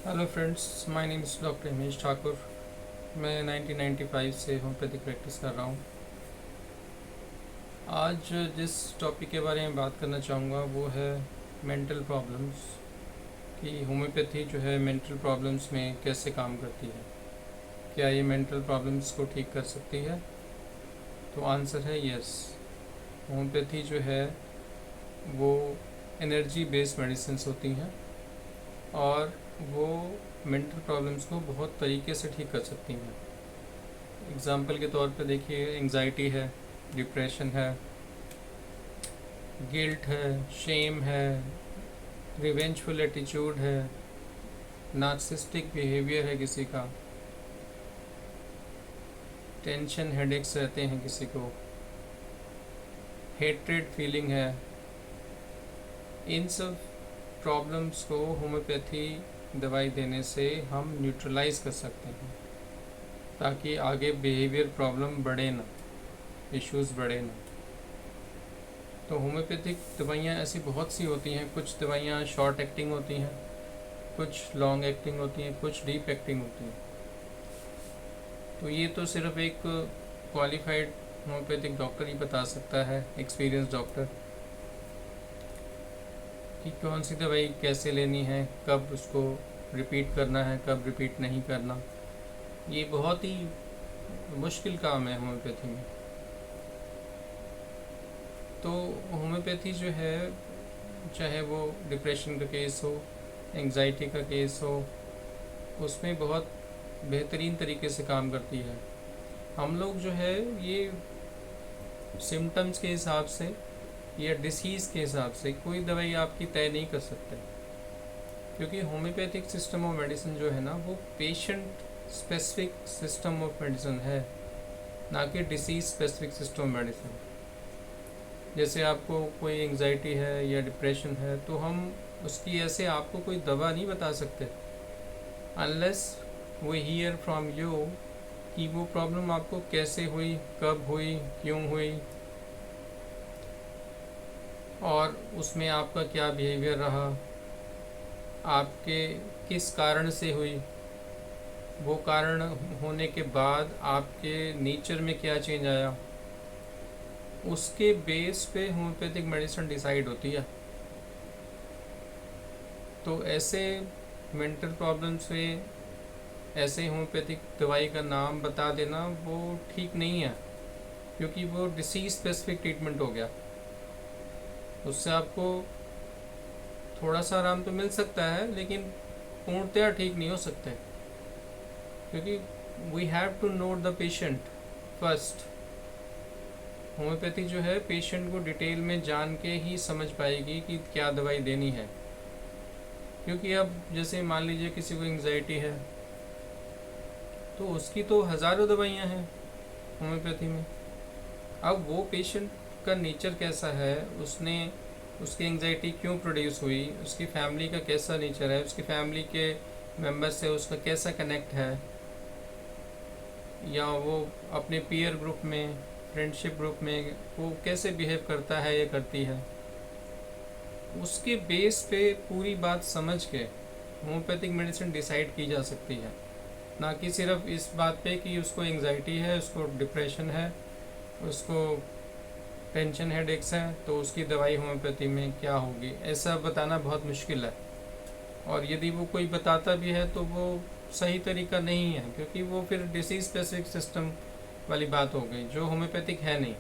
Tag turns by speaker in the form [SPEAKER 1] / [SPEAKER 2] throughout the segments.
[SPEAKER 1] Hello friends, my name is doctor Himesh Thakur. मैं 1995 से homeopathic practice कर रहा हूँ। आज जिस टॉपिक के बारे में बात करना चाहूँगा वो है मेंटल प्रॉब्लम्स, कि होम्योपैथी जो है मेंटल प्रॉब्लम्स में कैसे काम करती है। क्या ये मेंटल प्रॉब्लम्स को ठीक कर सकती है? तो आंसर है यस। होम्योपैथी जो है वो एनर्जी बेस्ड मेडिसिन होती हैं और वो मेंटल प्रॉब्लम्स को बहुत तरीके से ठीक कर सकती हैं। एग्ज़ाम्पल के तौर पे देखिए, एंजाइटी है, डिप्रेशन है, गिल्ट है, शेम है, रिवेंजफुल एटीट्यूड है, नार्सिसिस्टिक बिहेवियर है किसी का, टेंशन हेडेक्स रहते हैं किसी को, हेट्रेड फीलिंग है। इन सब प्रॉब्लम्स को होम्योपैथी दवाई देने से हम न्यूट्रलाइज कर सकते हैं, ताकि आगे बिहेवियर प्रॉब्लम बढ़े ना, इश्यूज बढ़े ना। तो होम्योपैथिक दवाइयाँ ऐसी बहुत सी होती हैं। कुछ दवाइयाँ शॉर्ट एक्टिंग होती हैं, कुछ लॉन्ग एक्टिंग होती हैं, कुछ डीप एक्टिंग होती हैं। तो ये तो सिर्फ एक क्वालिफाइड होम्योपैथिक डॉक्टर ही बता सकता है, एक्सपीरियंस डॉक्टर, कि कौन सी दवाई कैसे लेनी है, कब उसको रिपीट करना है, कब रिपीट नहीं करना। ये बहुत ही मुश्किल काम है होम्योपैथी में। तो होम्योपैथी जो है, चाहे वो डिप्रेशन का केस हो, एंजाइटी का केस हो, उसमें बहुत बेहतरीन तरीके से काम करती है। हम लोग जो है ये सिम्टम्स के हिसाब से या डिसीज़ के हिसाब से कोई दवाई आपकी तय नहीं कर सकते, क्योंकि होम्योपैथिक सिस्टम ऑफ मेडिसिन जो है ना, वो patient specific system of medicine है, ना कि disease specific system of medicine. जैसे आपको कोई एंजाइटी है या डिप्रेशन है, तो हम उसकी ऐसे आपको कोई दवा नहीं बता सकते unless we hear from you कि वो प्रॉब्लम आपको कैसे हुई, कब हुई, क्यों हुई, और उसमें आपका क्या बिहेवियर रहा, आपके किस कारण से हुई, वो कारण होने के बाद आपके नेचर में क्या चेंज आया, उसके बेस पे होम्योपैथिक मेडिसिन डिसाइड होती है। तो ऐसे मेंटल प्रॉब्लम से ऐसे होम्योपैथिक दवाई का नाम बता देना वो ठीक नहीं है, क्योंकि वो डिसीज स्पेसिफिक ट्रीटमेंट हो गया। उससे आपको थोड़ा सा आराम तो मिल सकता है, लेकिन पूर्णतया ठीक नहीं हो सकते, क्योंकि we have to note the patient first. Homeopathy जो है पेशेंट को डिटेल में जान के ही समझ पाएगी कि क्या दवाई देनी है। क्योंकि अब जैसे मान लीजिए किसी को एंजाइटी है, तो उसकी तो हज़ारों दवाइयाँ हैं होम्योपैथी में। अब वो पेशेंट का नेचर कैसा है, उसने उसकी एंजाइटी क्यों प्रोड्यूस हुई, उसकी फैमिली का कैसा नेचर है, उसकी फैमिली के मेंबर से उसका कैसा कनेक्ट है, या वो अपने पीयर ग्रुप में, फ्रेंडशिप ग्रुप में वो कैसे बिहेव करता है या करती है, उसके बेस पे पूरी बात समझ के होम्योपैथिक मेडिसिन डिसाइड की जा सकती है। ना कि सिर्फ इस बात पे कि उसको एंजाइटी है, उसको डिप्रेशन है, उसको टेंशन हेडेक्स है, तो उसकी दवाई होम्योपैथी में क्या होगी, ऐसा बताना बहुत मुश्किल है। और यदि वो कोई बताता भी है तो वो सही तरीका नहीं है, क्योंकि वो फिर डिसीज स्पेसिफिक सिस्टम वाली बात हो गई, जो होम्योपैथिक है नहीं।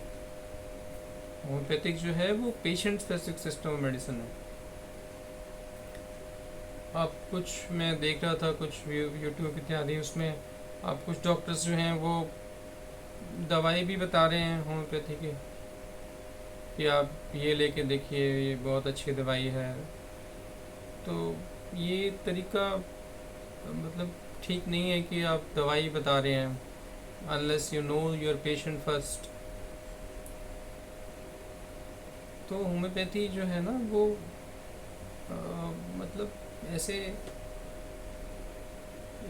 [SPEAKER 1] होम्योपैथिक जो है वो patient specific system of medicine है। अब कुछ मैं देख रहा था, कुछ यूट्यूब इत्यादि, उसमें अब कुछ डॉक्टर्स जो हैं वो दवाई भी बता रहे हैं होम्योपैथी की, कि आप ये लेके देखिए, ये बहुत अच्छी दवाई है। तो ये तरीका मतलब ठीक नहीं है कि आप दवाई बता रहे हैं unless you know your patient first. तो होम्योपैथी जो है ना वो मतलब ऐसे,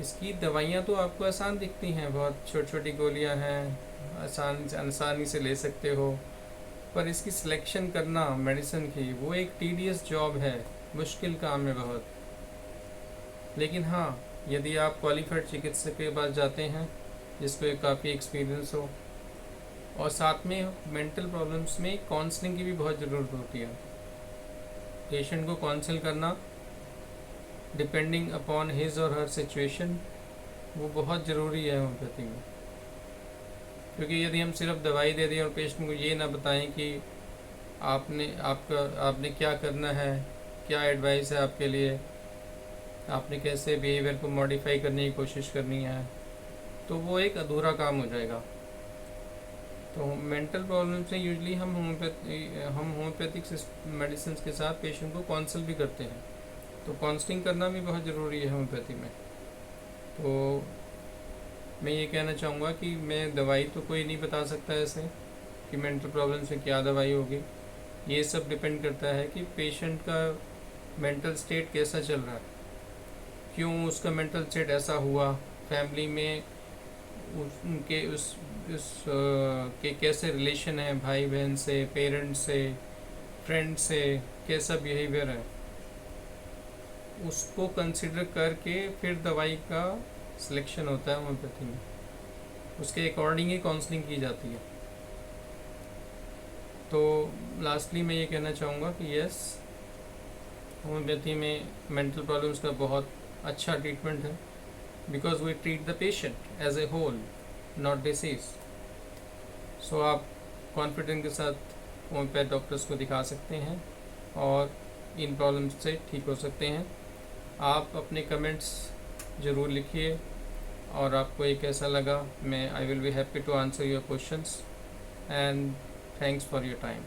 [SPEAKER 1] इसकी दवाइयाँ तो आपको आसान दिखती हैं, बहुत छोटी छोटी गोलियाँ हैं, आसानी से ले सकते हो, पर इसकी सिलेक्शन करना मेडिसिन की वो एक टीडियस जॉब है, मुश्किल काम है बहुत। लेकिन हाँ, यदि आप क्वालिफाइड चिकित्सक के पास जाते हैं जिसको काफ़ी एक्सपीरियंस हो, और साथ में मेंटल प्रॉब्लम्स में काउंसलिंग की भी बहुत ज़रूरत होती है। पेशेंट को काउंसिल करना डिपेंडिंग अपॉन हिज और हर सिचुएशन, वो बहुत ज़रूरी है होम्योपैथी में। क्योंकि यदि हम सिर्फ दवाई दे दें और पेशेंट को ये ना बताएं कि आपने क्या करना है, क्या एडवाइस है आपके लिए, आपने कैसे बिहेवियर को मॉडिफाई करने की कोशिश करनी है, तो वो एक अधूरा काम हो जाएगा। तो मेंटल प्रॉब्लम से यूजली हम होम्योपैथिक मेडिसिन के साथ पेशेंट को काउंसिल भी करते हैं। तो काउंसलिंग करना भी बहुत ज़रूरी है होम्योपैथी में। तो मैं ये कहना चाहूँगा कि मैं दवाई तो कोई नहीं बता सकता ऐसे कि मेंटल प्रॉब्लम से क्या दवाई होगी। ये सब डिपेंड करता है कि पेशेंट का मेंटल स्टेट कैसा चल रहा है, क्यों उसका मेंटल स्टेट ऐसा हुआ, फैमिली में उनके उस के कैसे रिलेशन है, भाई बहन से, पेरेंट्स से, फ्रेंड से, कैसा बिहेवियर है, उसको कंसिडर करके फिर दवाई का सिलेक्शन होता है होम्योपैथी में। उसके अकॉर्डिंग ही काउंसलिंग की जाती है। तो लास्टली मैं ये कहना चाहूँगा कि यस, होम्योपैथी में मेंटल प्रॉब्लम्स का बहुत अच्छा ट्रीटमेंट है, because we treat the patient as a whole, not disease. So आप कॉन्फिडेंस के साथ होम्योपैथ डॉक्टर्स को दिखा सकते हैं और इन प्रॉब्लम्स से ठीक हो सकते हैं। आप अपने कमेंट्स ज़रूर लिखिए और आपको ये कैसा लगा। मैं I will be happy to answer your questions and thanks for your time.